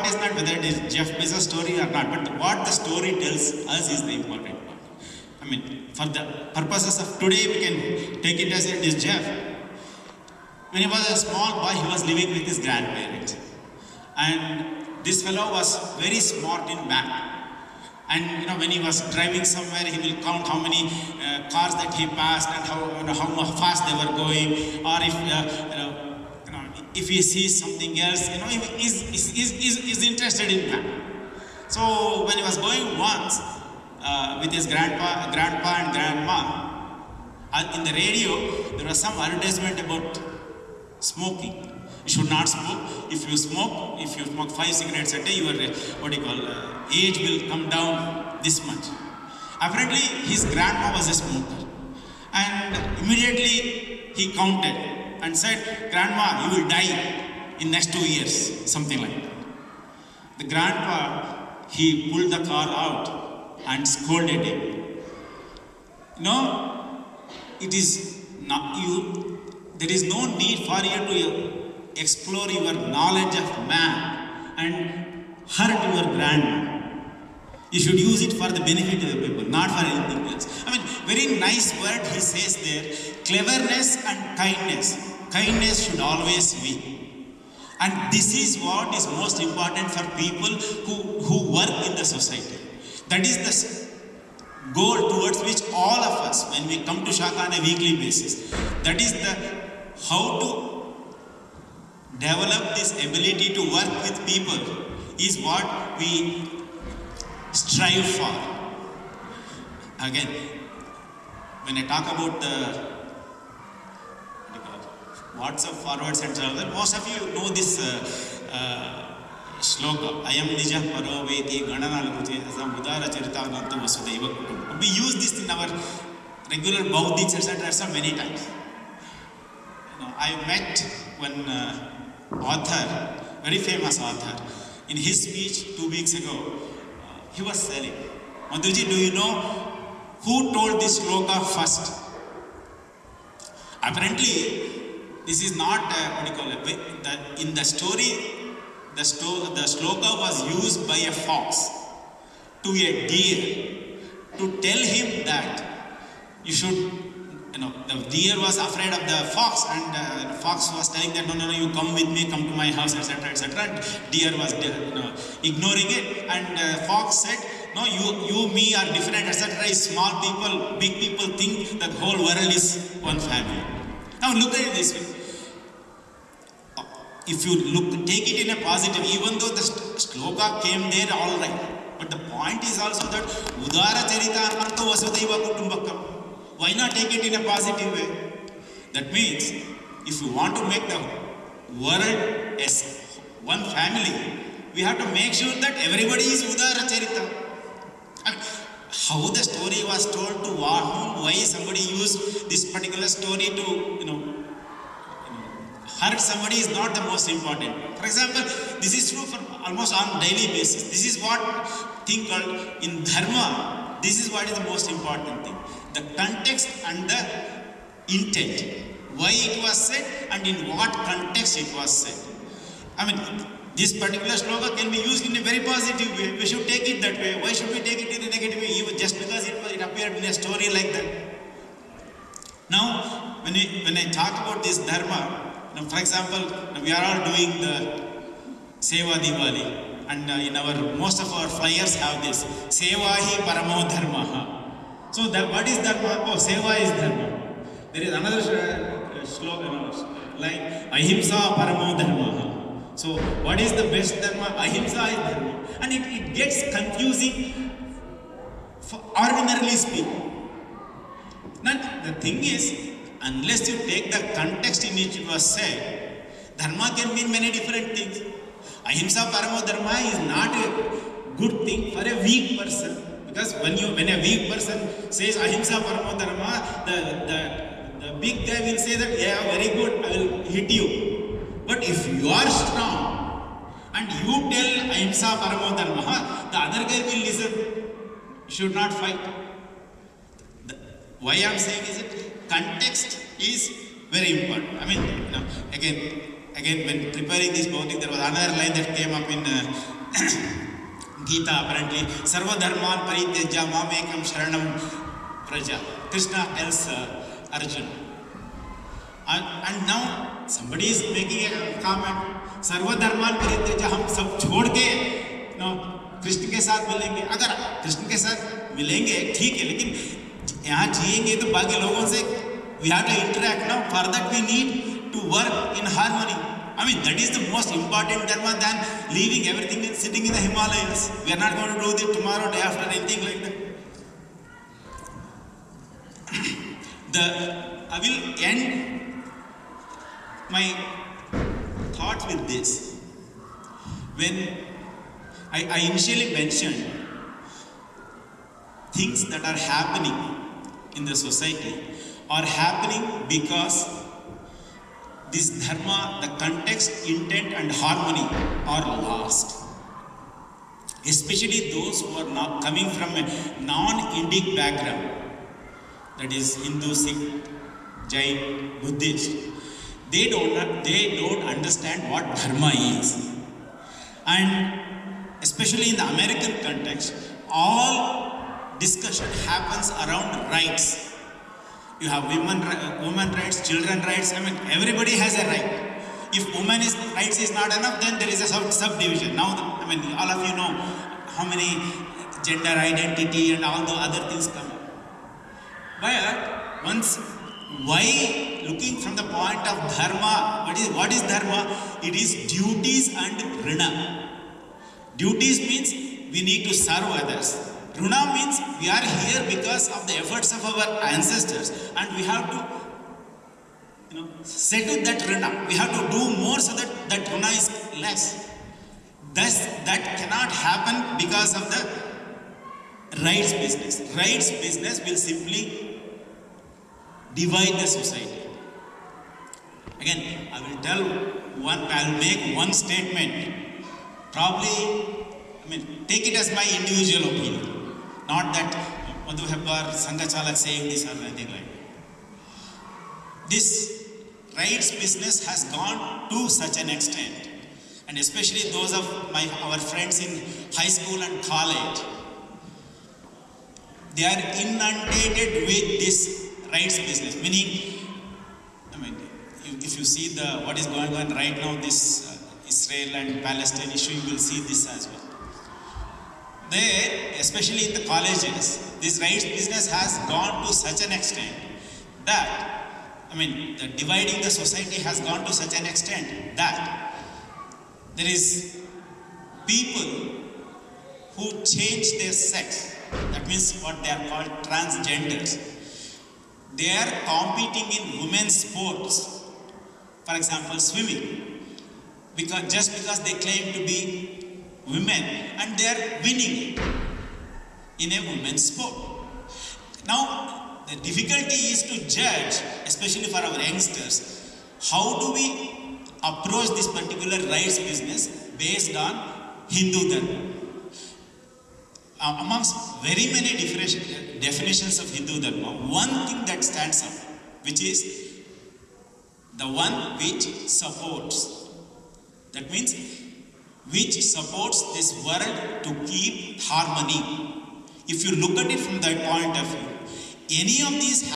is not whether it is Jeff Bezos' story or not, but what the story tells us is the important part. I mean, for the purposes of today, we can take it as it is Jeff. When he was a small boy, he was living with his grandparents. And this fellow was very smart in math. And when he was driving somewhere, he will count how many cars that he passed and how fast they were going, or if he sees something else, he is interested in that. So when he was going once with his grandpa and grandma, in the radio there was some advertisement about smoking. You should not smoke. If you smoke 5 cigarettes a day, your age will come down this much. Apparently, his grandma was a smoker, and immediately he counted and said, "Grandma, you will die in next 2 years," something like that. The grandpa, he pulled the car out and scolded him. It is not you. There is no need for you to explore your knowledge of man and hurt your grandma. You should use it for the benefit of the people, not for anything else. Very nice word he says there. Cleverness and kindness. Kindness should always win. And this is what is most important for people who work in the society. That is the goal towards which all of us, when we come to Shaka on a weekly basis, that is the how to develop this ability to work with people is what we strive for. Again, when I talk about the WhatsApp forwards and all that, most of you know this shloka. Ayam nija paroveti gananaluti udara charitananta vasudaiva kutumbakam. We use this in our regular baudiks etc. many times. I met one author, very famous author. In his speech 2 weeks ago, he was saying, "Madhuji, do you know who told this shloka first?" Apparently, this is not in the story. The shloka was used by a fox to a deer to tell him that you should. The deer was afraid of the fox, and the fox was telling that, no, you come with me, come to my house, etc., etc. And deer was ignoring it, and fox said, "No, you, me are different, etc. Small people, big people think that the whole world is one family." Now look at it this way. If you take it in a positive, even though the shloka came there, all right. But the point is also that udara charita ananta vasudaiva kutumbakam. Why not take it in a positive way? That means, if you want to make the world as one family, we have to make sure that everybody is udara charita. How the story was told to whom, why somebody used this particular story to, hurt somebody is not the most important. For example, this is true for almost on daily basis. This is what thing called in dharma. This is what is the most important thing. The context and the intent. Why it was said and in what context it was said. This particular shloka can be used in a very positive way. We should take it that way. Why should we take it in a negative way? Even just because it appeared in a story like that. Now, when I talk about this dharma, for example, we are all doing the Seva Diwali, and in most of our flyers have this Seva hi paramo dharma. So what is dharma? Oh, Seva is dharma. There is another line, Ahimsa paramo dharma. So what is the best dharma? Ahimsa is dharma. And it gets confusing for ordinarily speaking. Now, the thing is, unless you take the context in which it was said, dharma can mean many different things. Ahimsa paramo dharma is not a good thing for a weak person. Because when a weak person says ahimsa paramo dharma, the big guy will say that, yeah, very good, I will hit you. But if you are strong and you tell ahimsa paramo dharma, the other guy will listen. You should not fight. Why I am saying is that context is very important. Again, again, when preparing this Bhautik, there was another line that came up in Gita apparently. Sarva dharman parityajya mamekam sharanam praja. Krishna tells Arjuna. And now somebody is making a comment. सर्व धर्मान परित्यज्य हम सब छोड़ के कृष्ण के साथ मिलेंगे. अगर कृष्ण के साथ मिलेंगे ठीक है, लेकिन यहाँ जिएंगे तो बाकी लोगों से we have to interact now. For that we need to work in harmony. I mean, that is the most important dharma than leaving everything and sitting in the Himalayas. We are not going to do this tomorrow, day after, anything like that. I will end my thoughts with this. When I initially mentioned things that are happening in the society are happening because this dharma, the context, intent and harmony are lost. Especially those who are not coming from a non-Indic background, that is Hindu, Sikh, Jain, Buddhist. They don't understand what dharma is. And especially in the American context, all discussion happens around rights. You have women rights, children rights. I mean, everybody has a right. If women's rights is not enough, then there is a subdivision. Now, I mean, all of you know how many gender identity and all the other things come up. But once, why looking from the point of dharma? What is dharma? It is duties and rina. Duties means we need to serve others. Runa means we are here because of the efforts of our ancestors, and we have to settle that runa. We have to do more so that runa is less. Thus, that cannot happen because of the rights business. Rights business will simply divide the society. Again, I will make one statement. Probably, take it as my individual opinion. Not that Madhu Hebbar, Sangachalak saying this or anything like that. This rights business has gone to such an extent, and especially those of our friends in high school and college, they are inundated with this rights business. Meaning, if you see what is going on right now, this Israel and Palestine issue, you will see this as well. There, especially in the colleges, this rights business has gone to such an extent that, the dividing the society has gone to such an extent that there is people who change their sex. That means what they are called transgenders. They are competing in women's sports. For example, swimming. Just because they claim to be women, and they are winning in a women's sport. Now, the difficulty is to judge, especially for our youngsters, how do we approach this particular rights business based on Hindu Dharma. Amongst very many definitions of Hindu Dharma, one thing that stands out, which is the one which supports. That means which supports this world to keep harmony. If you look at it from that point of view, any of these